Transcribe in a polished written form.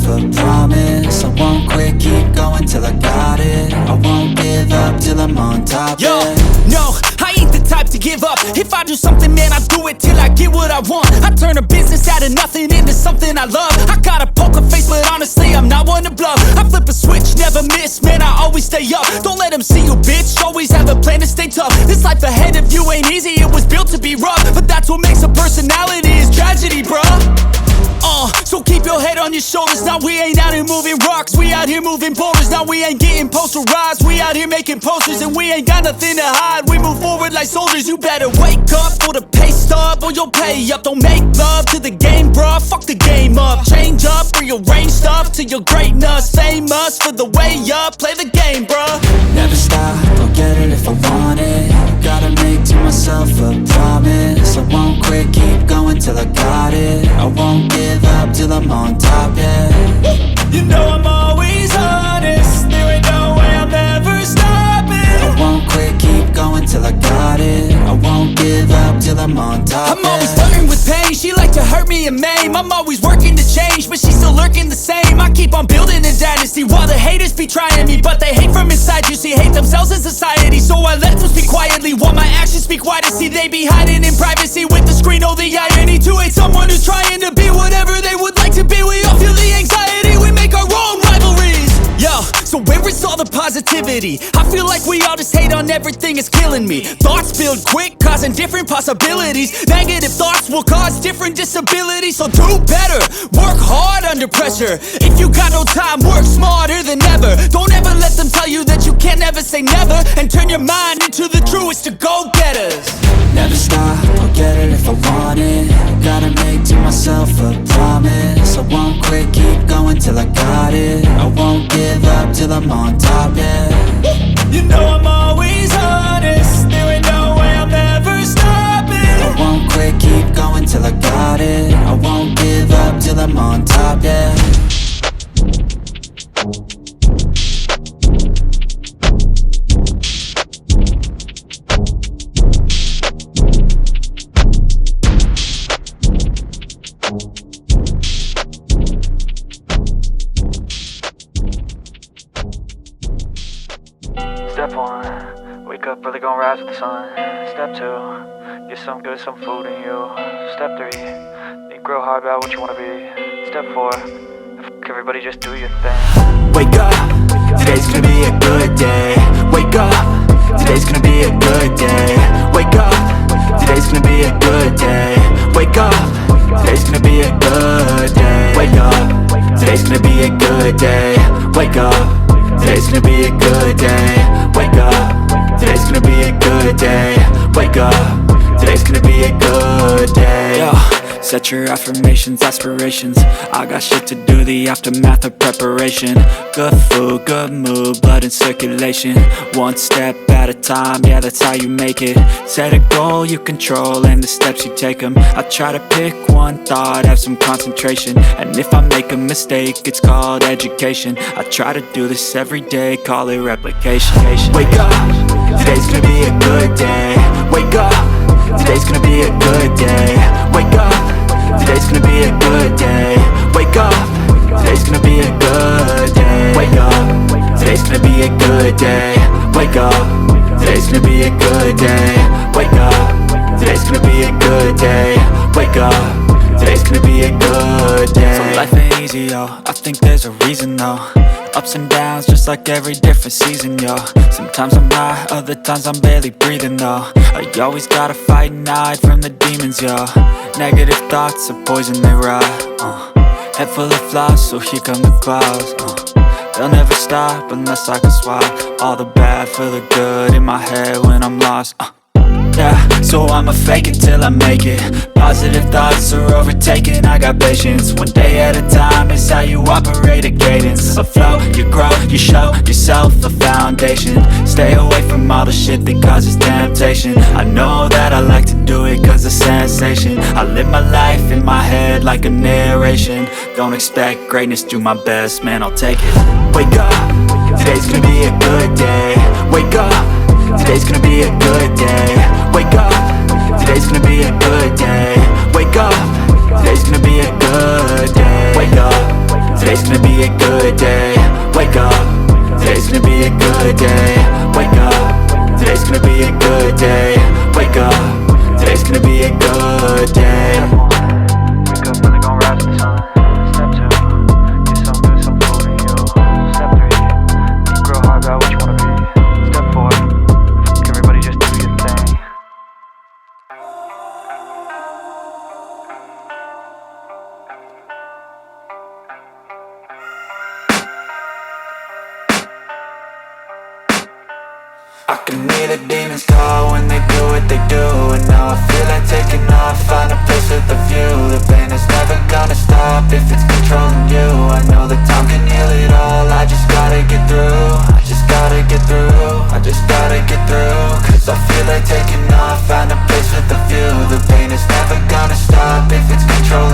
a promise. I won't quit, keep going till I got it. I won't give up till I'm on top. Yo, yeah. no, I ain't the type to give up. If I do something, man, I do it till I get what I want. I turn a business out of nothing into something I love. I got a poker face, but honestly, I'm not one to bluff. I flip a switch, never miss, man, I always stay up. Don't let them see you, bitch, always have a plan to stay tough. This life ahead of you ain't easy, it was built to be rough. But that's what makes a personality, is tragedy, bruh. So keep your head on your shoulders. Now we ain't out here moving rocks, we out here moving boulders. Now we ain't getting posterized, we out here making posters. And we ain't got nothing to hide, we move forward like soldiers. You better wake up for the pay stub, or you'll pay up. Don't make love to the game, bruh, fuck the game up. Change up, rearrange stuff to your greatness. Famous for the way up, play the game, bruh. Never stop, I'll get it if I want it. Gotta make to myself a promise. I won't quit, keep going till I got it. I won't give up till I'm on top, yeah. You know I'm always honest, there ain't no way I'm ever stopping. I won't quit, keep going till I got it. I won't give up till I'm on top, I'm always flirting with pain, she like to hurt me and maim. I'm always working to change, but she's still lurking the same. I keep on building a dynasty while the haters be trying me. But they hate from inside, you see, hate themselves in society. So I let them speak quietly while my actions speak wider. See, they be hiding in privacy with the screen. Oh, the irony to hate someone who's trying to be whatever they would like to be. We all feel the anxiety, we make our own rivalries. Yo, so where is all the positivity? I feel like we all just hate on everything, it's killing me. Thoughts build quick, causing different possibilities. Negative thoughts will cause different disabilities. So do better, work hard under pressure. If you got no time, work smarter than ever. Don't ever let them tell you that you can't never say never. And turn your mind into the truest of go-getters. Never stop, I'll get it if I want it. Gotta make to myself a promise. I won't quit, keep going till I got it. I won't give up till I'm on top, yeah. You know I'm always honest, there ain't no way I'm ever stopping. I won't quit, keep going till I got it. I won't give up till I'm on top, yeah. Step 1, wake up early, gon' rise with the sun. Step 2, get some good, some food in you. Step 3, think real hard about what you wanna be. Step 4, fuck everybody, just do your thing. Wake up, today's gonna be a good day. Wake up, today's gonna be a good day. Wake up, today's gonna be a good day. Wake up, today's gonna be a good day. Wake up, today's gonna be a good day. Wake up, today's gonna be a good day. Wake up, today's gonna be a good day. Wake up, today's gonna be a good day. Yo, set your affirmations, aspirations. I got shit to do, the aftermath of preparation. Good food, good mood, blood in circulation. One step at a time, yeah, that's how you make it. Set a goal you control and the steps you take them. I try to pick one thought, have some concentration. And if I make a mistake, it's called education. I try to do this every day, call it replication. Wake up, today's gonna be a good day. Wake up, today's gonna be a good day. Wake up, today's gonna be a good day. Wake up, today's gonna be a good day. Wake up, today's gonna be a good day. Wake up, today's gonna be a good day. Wake up, today's gonna be a good day. Wake up, today's gonna be a good day. So life ain't easy, yo, I think there's a reason though. Ups and downs, just like every different season, yo. Sometimes I'm high, other times I'm barely breathing, though. You always gotta fight and hide from the demons, yo. Negative thoughts are poison, they rot. Head full of flies, so here come the clouds. They'll never stop unless I can swap all the bad for the good in my head when I'm lost. Yeah, so I'ma fake it till I make it. Positive thoughts are overtaken, I got patience. One day at a time is how you operate a cadence. A flow, you grow, you show yourself a foundation. Stay away from all the shit that causes temptation. I know that I like to do it cause it's sensation. I live my life in my head like a narration. Don't expect greatness, do my best, man, I'll take it. Wake up, today's gonna be a good day. Wake up, today's gonna be a good day. Wake up, today's gonna be a good day. Wake up, today's gonna be a good day. Wake up, today's today's gonna be a good day. Wake up, today's gonna be a good day. Wake up, today's gonna be a good day. Wake up, today's gonna be a good day. Wake up, really gon' rise with the sun. Step 2, get some good, some food in you. Step 3, think real hard about what you wanna be. Step 4, everybody just do your thing. I can hear the demons call when they do what they do. And now I feel like taking off, find a place with a view. The pain is never gonna stop if it's controlling you. I know that time can heal it all, I just gotta get through. I just gotta get through, I just gotta get through. Cause I feel like taking off, find a place with a view. The pain is never gonna stop if it's controlling